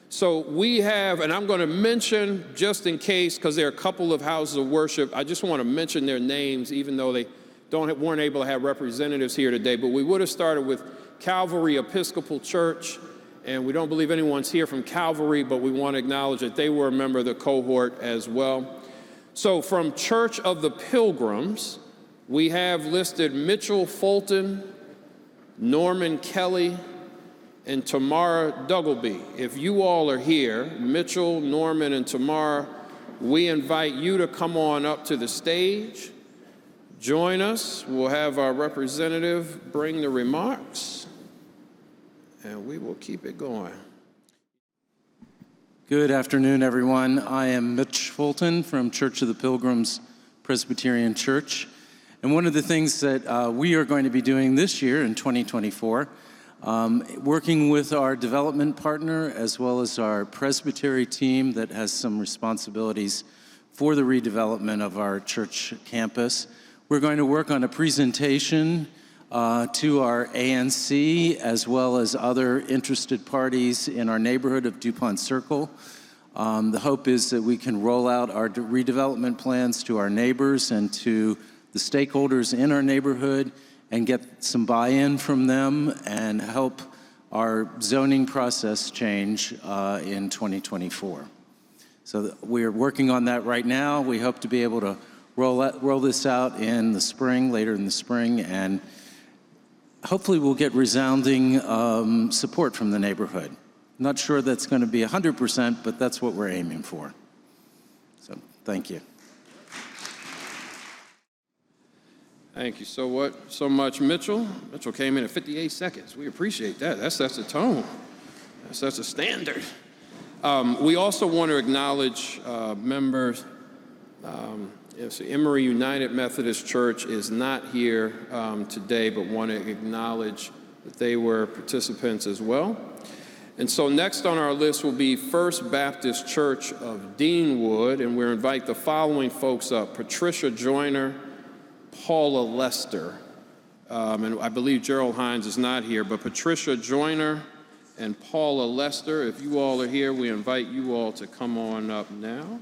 So we have, and I'm going to mention just in case, because there are a couple of houses of worship, I just want to mention their names, even though they weren't able to have representatives here today. But we would have started with Calvary Episcopal Church, and we don't believe anyone's here from Calvary, but we want to acknowledge that they were a member of the cohort as well. So from Church of the Pilgrims, we have listed Mitchell Fulton, Norman Kelly, and Tamara Duggleby. If you all are here, Mitchell, Norman, and Tamara, we invite you to come on up to the stage. Join us. We'll have our representative bring the remarks, and we will keep it going. Good afternoon, everyone. I am Mitch Fulton from Church of the Pilgrims Presbyterian Church. And one of the things that we are going to be doing this year in 2024, working with our development partner as well as our presbytery team that has some responsibilities for the redevelopment of our church campus. We're going to work on a presentation to our ANC as well as other interested parties in our neighborhood of DuPont Circle. The hope is that we can roll out our redevelopment plans to our neighbors and to the stakeholders in our neighborhood and get some buy-in from them and help our zoning process change in 2024. So we're working on that right now. We hope to be able to roll this out in the spring, later in the spring, and hopefully we'll get resounding support from the neighborhood. Not sure that's going to be 100%, but that's what we're aiming for. So thank you. Thank you so much, Mitchell. Mitchell came in at 58 seconds. We appreciate that. That sets a tone. That sets a standard. We also want to acknowledge members. Emory United Methodist Church is not here today, but want to acknowledge that they were participants as well. And so next on our list will be First Baptist Church of Deanwood, and we'll invite the following folks up: Patricia Joyner, Paula Lester, and I believe Gerald Hines is not here, but Patricia Joyner and Paula Lester, if you all are here, we invite you all to come on up now.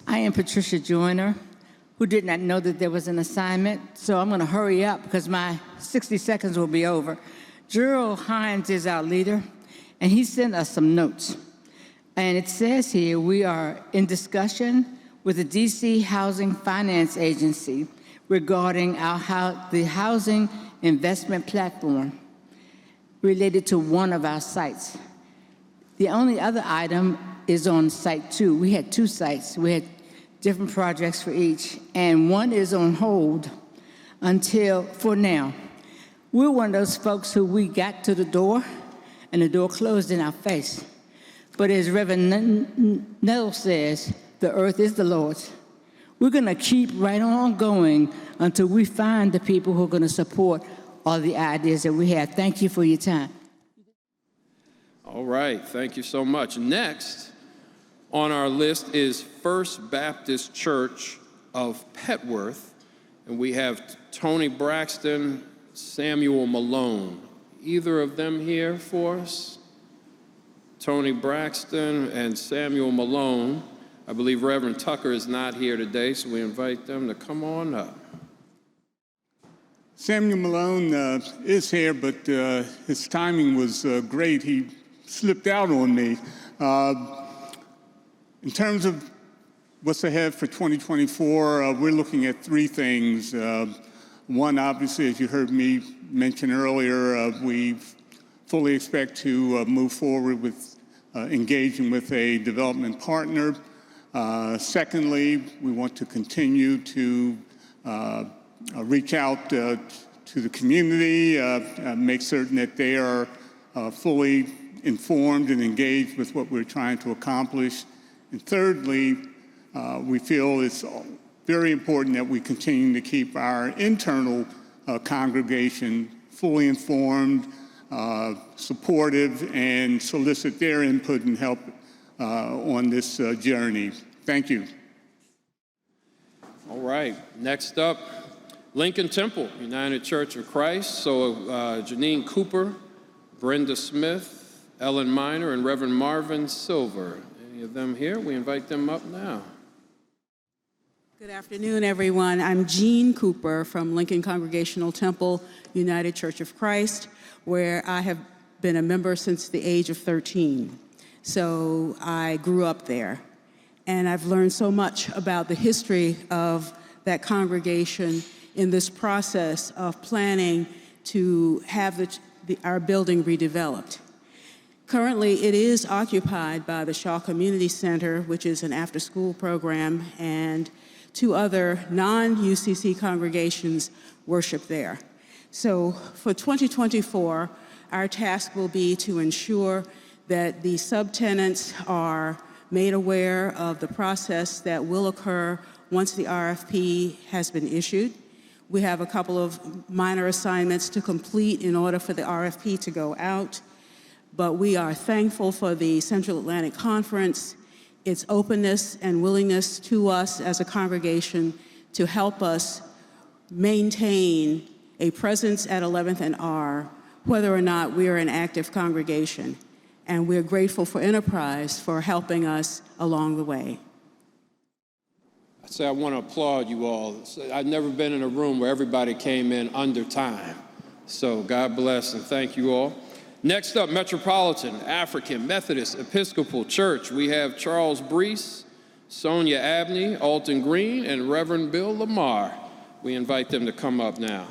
I am Patricia Joyner, who did not know that there was an assignment, so I'm going to hurry up because my 60 seconds will be over. Gerald Hines is our leader, and he sent us some notes. And it says here we are in discussion with the DC Housing Finance Agency regarding the housing investment platform related to one of our sites. The only other item is on site 2. We had 2 sites. We had different projects for each, and one is on hold for now. We're one of those folks who we got to the door, and the door closed in our face. But as Reverend Nettle says, the earth is the Lord's. We're going to keep right on going until we find the people who are going to support all the ideas that we have. Thank you for your time. All right, thank you so much. Next on our list is First Baptist Church of Petworth, and we have Tony Braxton, Samuel Malone. Either of them here for us? Tony Braxton and Samuel Malone. I believe Reverend Tucker is not here today, so we invite them to come on up. Samuel Malone is here, but his timing was great. He slipped out on me. In terms of what's ahead for 2024, we're looking at 3 things. One, obviously, as you heard me mention earlier, we fully expect to move forward with engaging with a development partner. Secondly, we want to continue to reach out to the community, make certain that they are fully informed and engaged with what we're trying to accomplish. And thirdly, we feel it's very important that we continue to keep our internal congregation fully informed, supportive, and solicit their input and help on this journey. Thank you. All right, next up, Lincoln Temple, United Church of Christ. So Janine Cooper, Brenda Smith, Ellen Miner and Reverend Marvin Silver. Any of them here? We invite them up now. Good afternoon, everyone. I'm Jean Cooper from Lincoln Congregational Temple, United Church of Christ, where I have been a member since the age of 13. So I grew up there, and I've learned so much about the history of that congregation in this process of planning to have our building redeveloped. Currently, it is occupied by the Shaw Community Center, which is an after-school program, and 2 other non-UCC congregations worship there. So for 2024, our task will be to ensure that the subtenants are made aware of the process that will occur once the RFP has been issued. We have a couple of minor assignments to complete in order for the RFP to go out, but we are thankful for the Central Atlantic Conference, its openness and willingness to us as a congregation to help us maintain a presence at 11th and R, whether or not we are an active congregation. And we're grateful for Enterprise for helping us along the way. I want to applaud you all. I've never been in a room where everybody came in under time. So God bless and thank you all. Next up, Metropolitan African Methodist Episcopal Church. We have Charles Brees, Sonia Abney, Alton Green, and Reverend Bill Lamar. We invite them to come up now.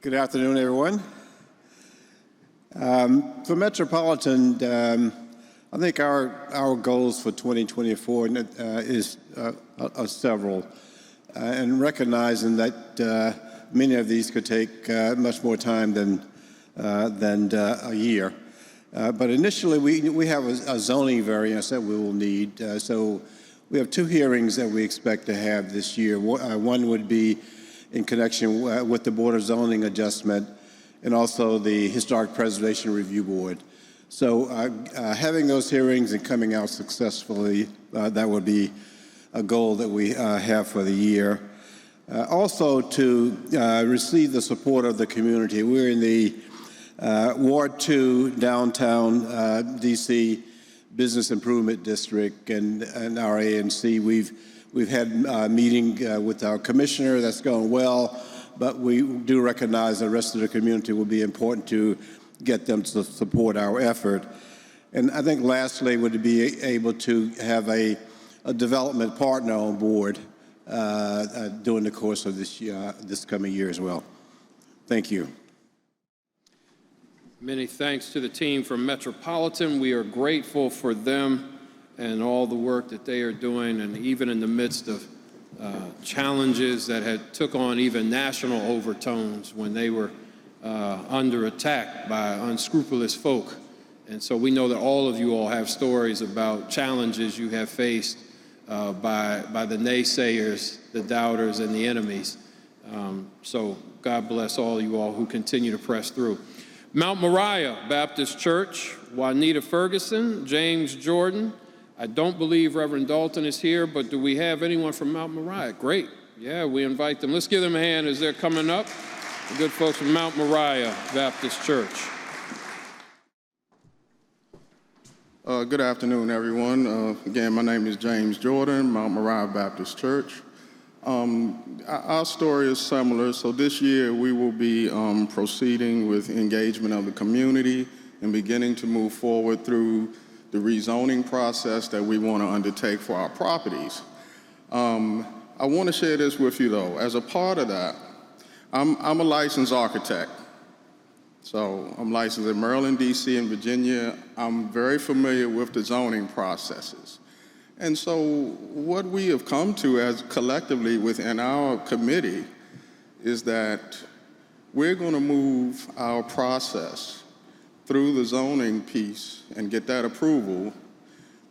Good afternoon, everyone. For Metropolitan, I think our goals for 2024 is several, and recognizing that many of these could take much more time than a year. But initially, we have a zoning variance that we will need. So we have 2 hearings that we expect to have this year. One would be in connection with the Board of Zoning Adjustment and also the Historic Preservation Review Board. So having those hearings and coming out successfully, that would be a goal that we have for the year. Also to receive the support of the community. We're in the Ward 2 downtown DC Business Improvement District and our ANC. We've had a meeting with our commissioner that's going well, but we do recognize the rest of the community will be important to get them to support our effort. And I think lastly would be able to have a development partner on board during the course of this coming year as well. Thank you. Many thanks to the team from Metropolitan. We are grateful for them and all the work that they are doing, and even in the midst of challenges that had took on even national overtones when they were under attack by unscrupulous folk. And so we know that all of you all have stories about challenges you have faced by the naysayers, the doubters, and the enemies. So God bless all you all who continue to press through. Mount Moriah Baptist Church, Juanita Ferguson, James Jordan. I don't believe Reverend Dalton is here, but do we have anyone from Mount Moriah? Great. Yeah, we invite them. Let's give them a hand as they're coming up. The good folks from Mount Moriah Baptist Church. Good afternoon, everyone. Again, my name is James Jordan, Mount Moriah Baptist Church. Our story is similar. So this year we will be proceeding with engagement of the community and beginning to move forward through the rezoning process that we want to undertake for our properties. I want to share this with you, though. As a part of that, I'm a licensed architect. So I'm licensed in Maryland, D.C., and Virginia. I'm very familiar with the zoning processes. And so what we have come to as collectively within our committee is that we're going to move our process through the zoning piece and get that approval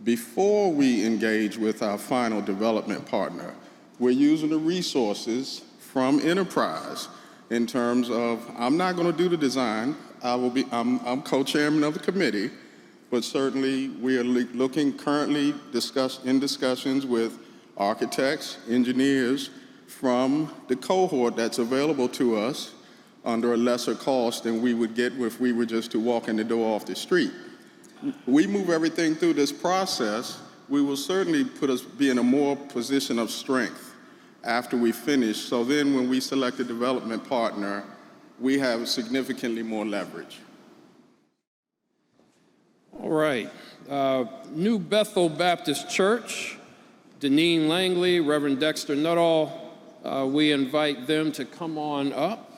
before we engage with our final development partner. We're using the resources from Enterprise in terms of, I'm not going to do the design. I'm co-chairman of the committee, but certainly we are looking currently in discussions with architects, engineers from the cohort that's available to us under a lesser cost than we would get if we were just to walk in the door off the street. We move everything through this process, we will certainly be in a more position of strength after we finish. So then when we select a development partner, we have significantly more leverage. All right. New Bethel Baptist Church, Deneen Langley, Reverend Dexter Nuttall, we invite them to come on up.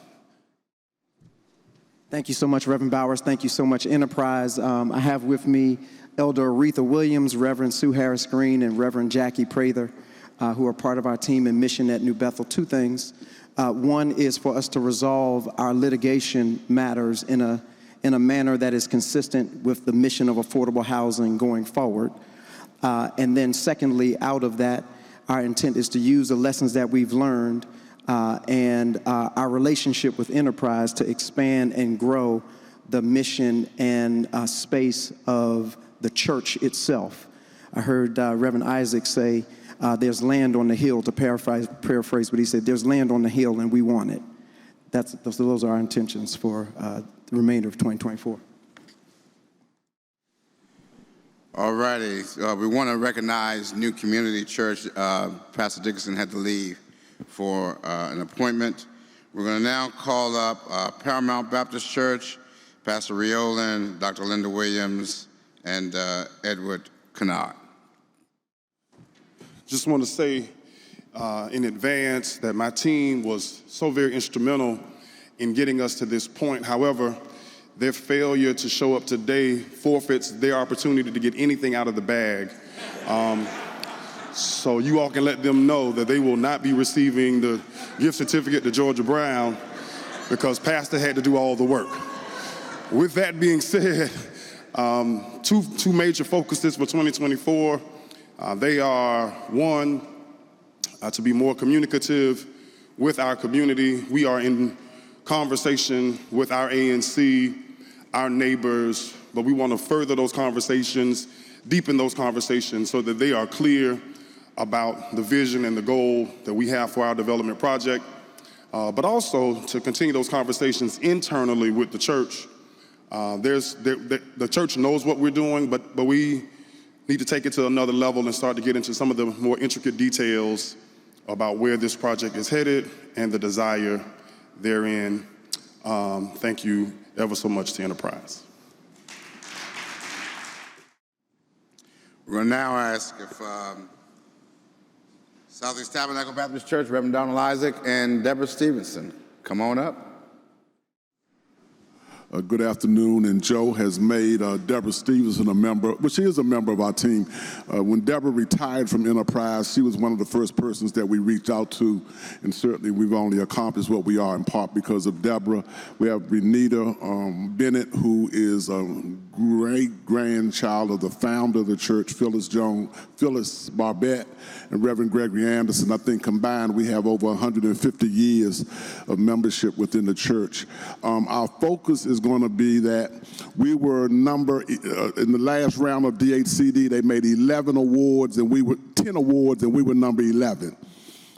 Thank you so much, Reverend Bowers. Thank you so much, Enterprise. I have with me Elder Aretha Williams, Reverend Sue Harris Green, and Reverend Jackie Prather, who are part of our team in mission at New Bethel. Two things. One is for us to resolve our litigation matters in a manner that is consistent with the mission of affordable housing going forward. And then secondly, out of that, our intent is to use the lessons that we've learned and our relationship with Enterprise to expand and grow the mission and space of the church itself. I heard Reverend Isaac say, there's land on the hill, to paraphrase what he said, there's land on the hill and we want it. Those are our intentions for the remainder of 2024. All righty, we want to recognize New Community Church. Pastor Dickinson had to leave for an appointment. We're going to now call up Paramount Baptist Church, Pastor Riolin, Dr. Linda Williams, and Edward Kennard. Just want to say in advance that my team was so very instrumental in getting us to this point. However, their failure to show up today forfeits their opportunity to get anything out of the bag. So you all can let them know that they will not be receiving the gift certificate to Georgia Brown because Pastor had to do all the work. With that being said, two major focuses for 2024. They are, one, to be more communicative with our community. We are in conversation with our ANC, our neighbors, but we want to further those conversations, deepen those conversations so that they are clear about the vision and the goal that we have for our development project, but also to continue those conversations internally with the church. The church knows what we're doing, but we need to take it to another level and start to get into some of the more intricate details about where this project is headed and the desire therein. Thank you ever so much to Enterprise. We're going to now ask if Southeast Tabernacle Baptist Church, Reverend Donald Isaac and Deborah Stevenson, come on up. Good afternoon, and Joe has made Deborah Stevenson a member, well, she is a member of our team. When Deborah retired from Enterprise, she was one of the first persons that we reached out to, and certainly we've only accomplished what we are in part because of Deborah. We have Renita Bennett, who is a great-grandchild of the founder of the church, Phyllis Barbette, and Reverend Gregory Anderson. I think combined we have over 150 years of membership within the church. Our focus is going to be that we were in the last round of DHCD, they made 11 awards and we were 10 awards and we were number 11.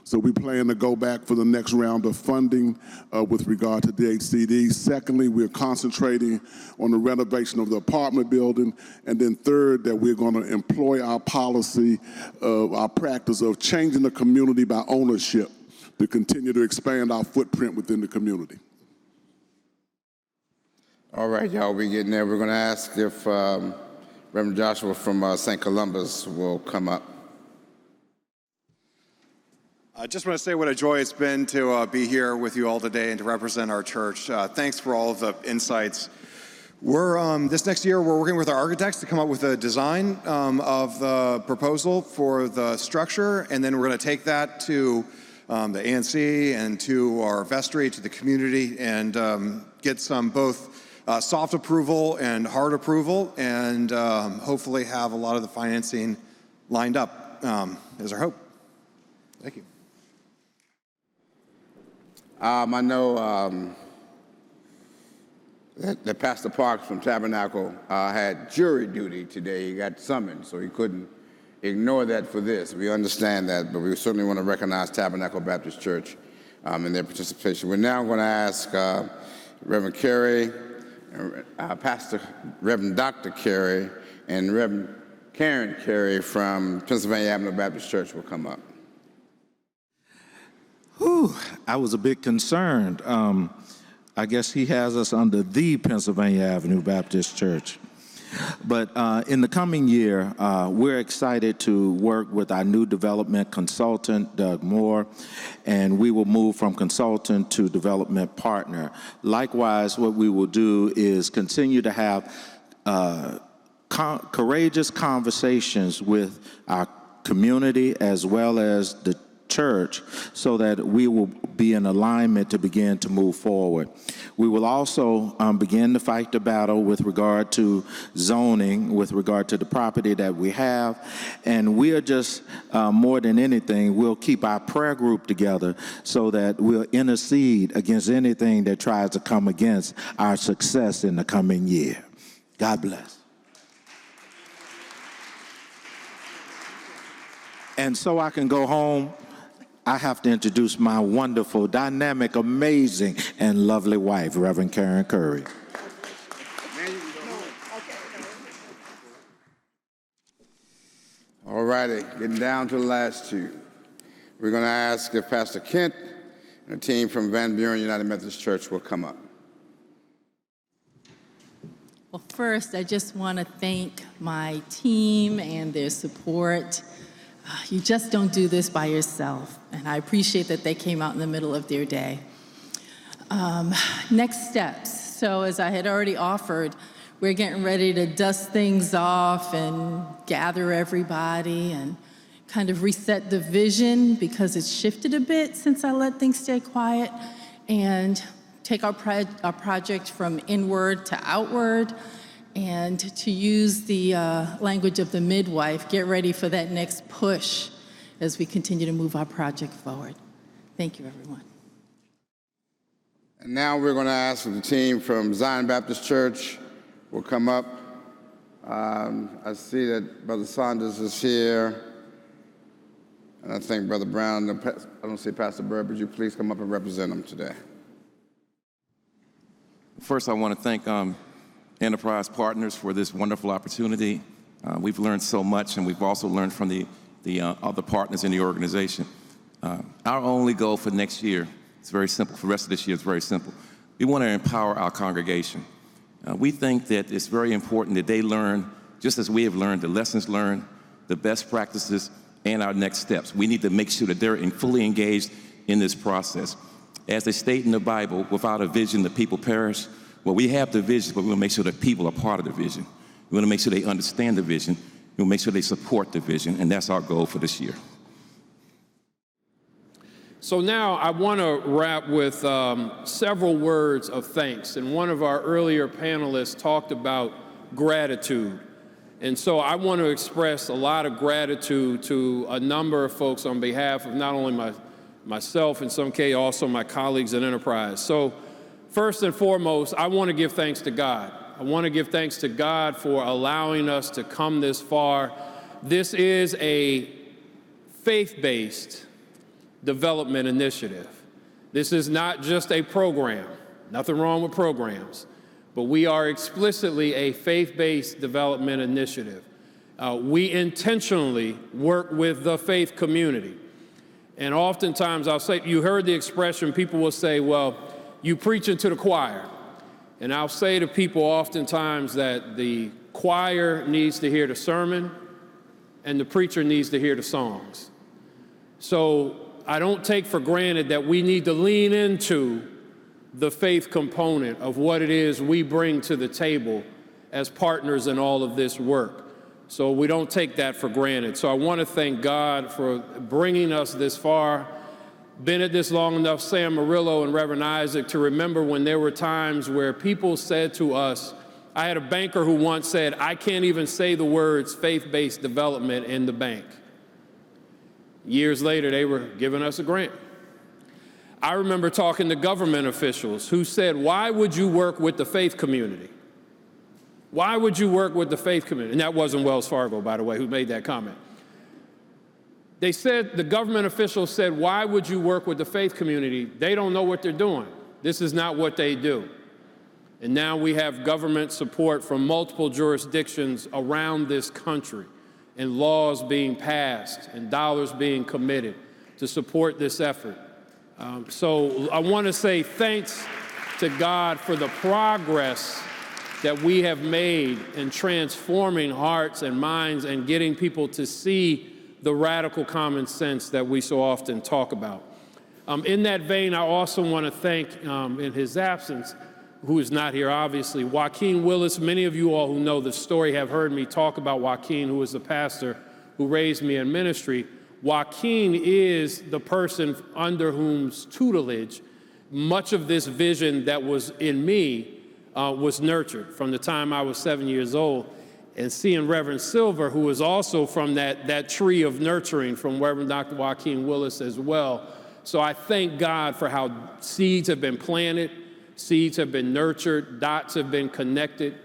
So we plan to go back for the next round of funding with regard to DHCD. Secondly, we're concentrating on the renovation of the apartment building. And then third, that we're going to employ our policy, our practice of changing the community by ownership to continue to expand our footprint within the community. All right, y'all, we're getting there. We're going to ask if Reverend Joshua from St. Columbus will come up. I just want to say what a joy it's been to be here with you all today and to represent our church. Thanks for all of the insights. This next year, we're working with our architects to come up with a design of the proposal for the structure, and then we're going to take that to the ANC and to our vestry, to the community, and get some both soft approval and hard approval, and hopefully have a lot of the financing lined up, is our hope. Thank you. I know that Pastor Parks from Tabernacle had jury duty today. He got summoned, so he couldn't ignore that for this. We understand that, but we certainly want to recognize Tabernacle Baptist Church in their participation. We're now going to ask Reverend Carey, Pastor Reverend Dr. Carey, and Reverend Karen Carey from Pennsylvania Avenue Baptist Church will come up. Whew, I was a bit concerned. I guess he has us under the Pennsylvania Avenue Baptist Church. But in the coming year, we're excited to work with our new development consultant, Doug Moore, and we will move from consultant to development partner. Likewise, what we will do is continue to have courageous conversations with our community as well as the church so that we will be in alignment to begin to move forward. We will also begin to fight the battle with regard to zoning, with regard to the property that we have, and we are just, more than anything, we'll keep our prayer group together so that we'll intercede against anything that tries to come against our success in the coming year. God bless. And so I can go home, I have to introduce my wonderful, dynamic, amazing, and lovely wife, Reverend Karen Curry. All righty, getting down to the last two. We're going to ask if Pastor Kent and a team from Van Buren United Methodist Church will come up. Well, first, I just want to thank my team and their support. You just don't do this by yourself, and I appreciate that they came out in the middle of their day. Next steps. So as I had already offered, we're getting ready to dust things off and gather everybody and kind of reset the vision because it's shifted a bit since I let things stay quiet, and take our project from inward to outward, and to use the language of the midwife, get ready for that next push as we continue to move our project forward. Thank you, everyone. And now we're going to ask if the team from Zion Baptist Church will come up. I see that Brother Saunders is here, and I think Brother Brown, I don't see Pastor Bird. Would you please come up and represent them today? First, I want to thank Enterprise Partners for this wonderful opportunity. We've learned so much, and we've also learned from the other partners in the organization. Our only goal for next year, it's very simple. For the rest of this year, it's very simple. We want to empower our congregation. We think that it's very important that they learn, just as we have learned, the lessons learned, the best practices, and our next steps. We need to make sure that they're fully engaged in this process. As they state in the Bible, without a vision, the people perish. Well, we have the vision, but we want to make sure that people are part of the vision. We want to make sure they understand the vision. We want to make sure they support the vision, and that's our goal for this year. So now I want to wrap with several words of thanks. And one of our earlier panelists talked about gratitude. And so I want to express a lot of gratitude to a number of folks on behalf of not only myself, in some case, also my colleagues at Enterprise. So first and foremost, I want to give thanks to God. I want to give thanks to God for allowing us to come this far. This is a faith-based development initiative. This is not just a program. Nothing wrong with programs. But we are explicitly a faith-based development initiative. We intentionally work with the faith community. And oftentimes I'll say, you heard the expression, people will say, well, you preaching to the choir. And I'll say to people oftentimes that the choir needs to hear the sermon and the preacher needs to hear the songs. So I don't take for granted that we need to lean into the faith component of what it is we bring to the table as partners in all of this work. So we don't take that for granted. So I want to thank God for bringing us this far. Been at this long enough, Sam Murillo and Reverend Isaac, to remember when there were times where people said to us, I had a banker who once said, I can't even say the words faith-based development in the bank. Years later, they were giving us a grant. I remember talking to government officials who said, why would you work with the faith community? Why would you work with the faith community? And that wasn't Wells Fargo, by the way, who made that comment. They said, the government officials said, why would you work with the faith community? They don't know what they're doing. This is not what they do. And now we have government support from multiple jurisdictions around this country, and laws being passed and dollars being committed to support this effort. So I want to say thanks to God for the progress that we have made in transforming hearts and minds and getting people to see the radical common sense that we so often talk about. In that vein, I also want to thank, in his absence, who is not here obviously, Joaquin Willis. Many of you all who know the story have heard me talk about Joaquin, who was the pastor who raised me in ministry. Joaquin is the person under whose tutelage much of this vision that was in me was nurtured from the time I was 7 years old. And seeing Reverend Silver, who was also from that tree of nurturing from Reverend Dr. Joaquin Willis as well. So I thank God for how seeds have been planted, seeds have been nurtured, dots have been connected.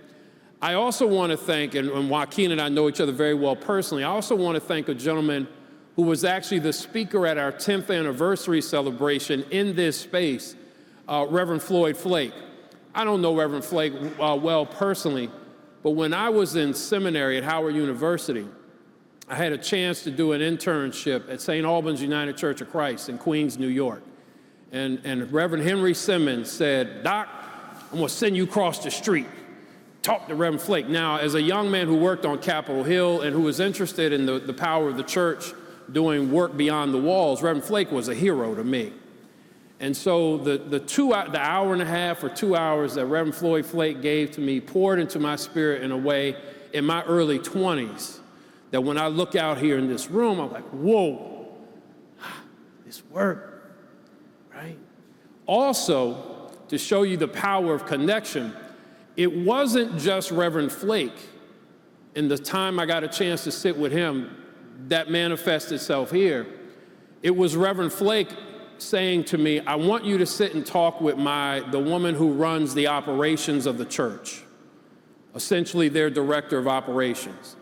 I also want to thank, and Joaquin and I know each other very well personally, I also want to thank a gentleman who was actually the speaker at our 10th anniversary celebration in this space, Reverend Floyd Flake. I don't know Reverend Flake well personally, but when I was in seminary at Howard University, I had a chance to do an internship at St. Albans United Church of Christ in Queens, New York. And Reverend Henry Simmons said, Doc, I'm gonna send you across the street. Talk to Reverend Flake. Now, as a young man who worked on Capitol Hill and who was interested in the power of the church doing work beyond the walls, Reverend Flake was a hero to me. And so the hour and a half or 2 hours that Reverend Floyd Flake gave to me poured into my spirit in a way in my early 20s that when I look out here in this room, I'm like, whoa, this work, right? Also, to show you the power of connection, it wasn't just Reverend Flake in the time I got a chance to sit with him that manifested itself here. It was Reverend Flake saying to me, I want you to sit and talk with the woman who runs the operations of the church, essentially their director of operations.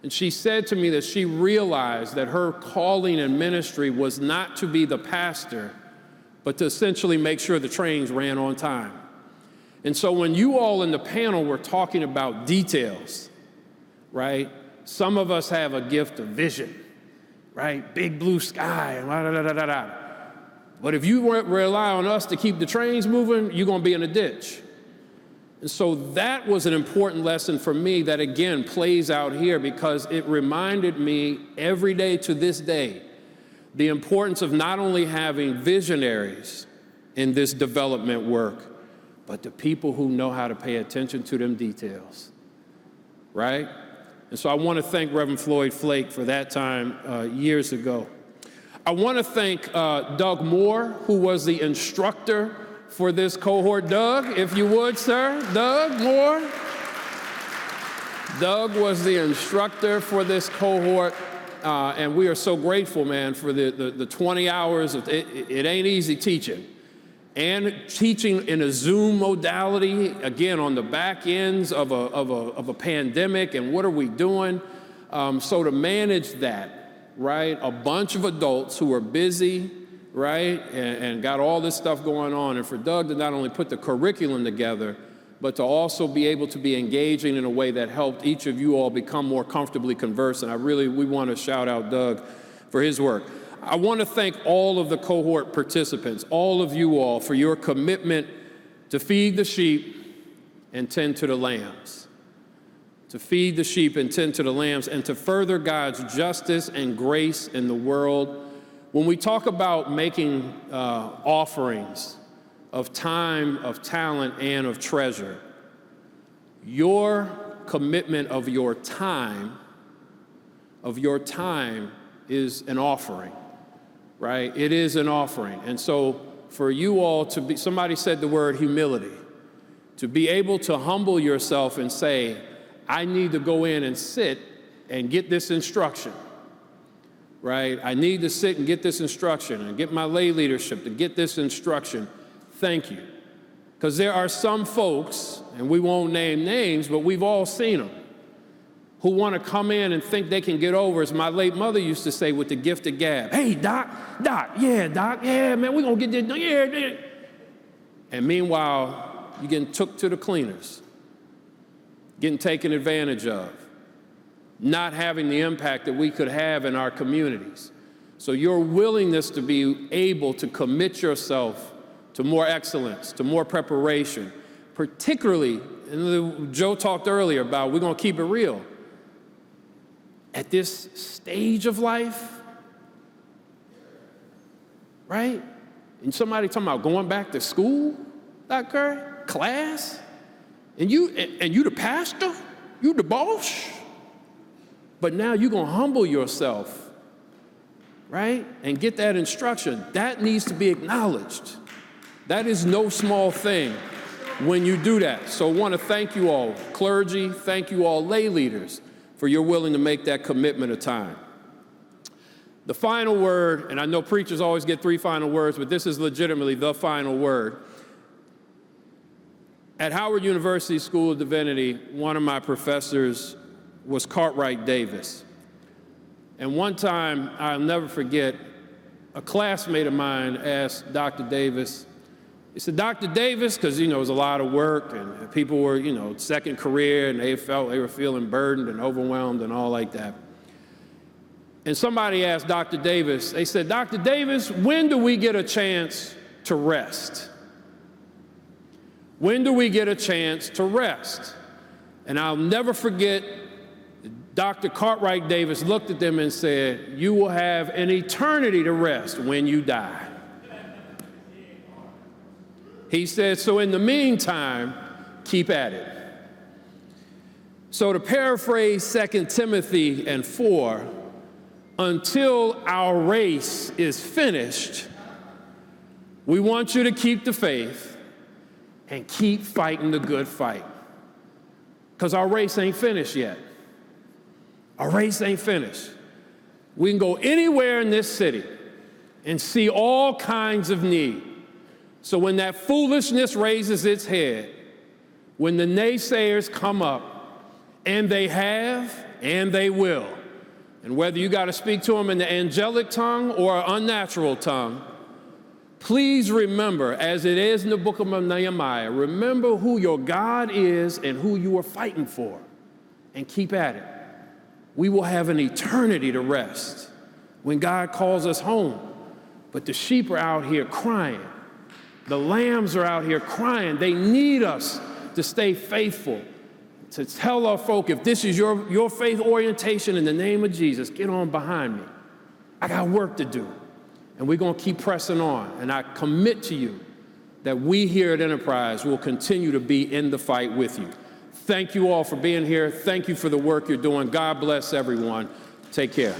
And she said to me that she realized that her calling and ministry was not to be the pastor, but to essentially make sure the trains ran on time. And so when you all in the panel were talking about details, right? Some of us have a gift of vision, right? Big blue sky, and da da da da da. But if you rely on us to keep the trains moving, you're gonna be in a ditch. And so that was an important lesson for me that again plays out here because it reminded me every day to this day the importance of not only having visionaries in this development work, but the people who know how to pay attention to them details, right? And so I want to thank Reverend Floyd Flake for that time years ago. I want to thank Doug Moore, who was the instructor for this cohort. Doug, if you would, sir. Doug Moore. Doug was the instructor for this cohort, and we are so grateful, man, for the 20 hours. It ain't easy teaching. And teaching in a Zoom modality, again, on the back ends of a pandemic, and what are we doing? So to manage that, right? A bunch of adults who are busy, right? And got all this stuff going on. And for Doug to not only put the curriculum together, but to also be able to be engaging in a way that helped each of you all become more comfortably conversant. We want to shout out Doug for his work. I want to thank all of the cohort participants, all of you all, for your commitment to feed the sheep and tend to the lambs. To feed the sheep and tend to the lambs, and to further God's justice and grace in the world. When we talk about making offerings of time, of talent, and of treasure, your commitment of your time is an offering, right? It is an offering. And so for you all to be, somebody said the word humility, to be able to humble yourself and say, I need to go in and sit and get this instruction, right? I need to sit and get this instruction and get my lay leadership to get this instruction. Thank you. Because there are some folks, and we won't name names, but we've all seen them, who want to come in and think they can get over, as my late mother used to say with the gift of gab. Hey, Doc, yeah, man, we're going to get this done, yeah. And meanwhile, you're getting took to the cleaners, getting taken advantage of, not having the impact that we could have in our communities. So your willingness to be able to commit yourself to more excellence, to more preparation, particularly, and Joe talked earlier about we're going to keep it real. At this stage of life, right? And somebody talking about going back to school, Dr. Curry, class, and you the pastor, you the boss, but now you're gonna humble yourself, right? And get that instruction. That needs to be acknowledged. That is no small thing when you do that. So I want to thank you all, clergy, thank you all, lay leaders, for you're willing to make that commitment of time. The final word, and I know preachers always get 3 final words, but this is legitimately the final word. At Howard University School of Divinity, one of my professors was Cartwright Davis. And one time, I'll never forget, a classmate of mine asked Dr. Davis, he said, Dr. Davis, because, it was a lot of work and people were, second career and they felt they were feeling burdened and overwhelmed and all like that. And somebody asked Dr. Davis, they said, Dr. Davis, when do we get a chance to rest? When do we get a chance to rest? And I'll never forget, Dr. Cartwright Davis looked at them and said, you will have an eternity to rest when you die. He said, so in the meantime, keep at it. So to paraphrase 2 Timothy 4, until our race is finished, we want you to keep the faith and keep fighting the good fight. Because our race ain't finished yet. Our race ain't finished. We can go anywhere in this city and see all kinds of need. So when that foolishness raises its head, when the naysayers come up, and they have, and they will, and whether you got to speak to them in the angelic tongue or unnatural tongue, please remember, as it is in the book of Nehemiah, remember who your God is and who you are fighting for, and keep at it. We will have an eternity to rest when God calls us home. But the sheep are out here crying. The lambs are out here crying. They need us to stay faithful, to tell our folk, if this is your faith orientation, in the name of Jesus, get on behind me. I got work to do. And we're going to keep pressing on. And I commit to you that we here at Enterprise will continue to be in the fight with you. Thank you all for being here. Thank you for the work you're doing. God bless everyone. Take care.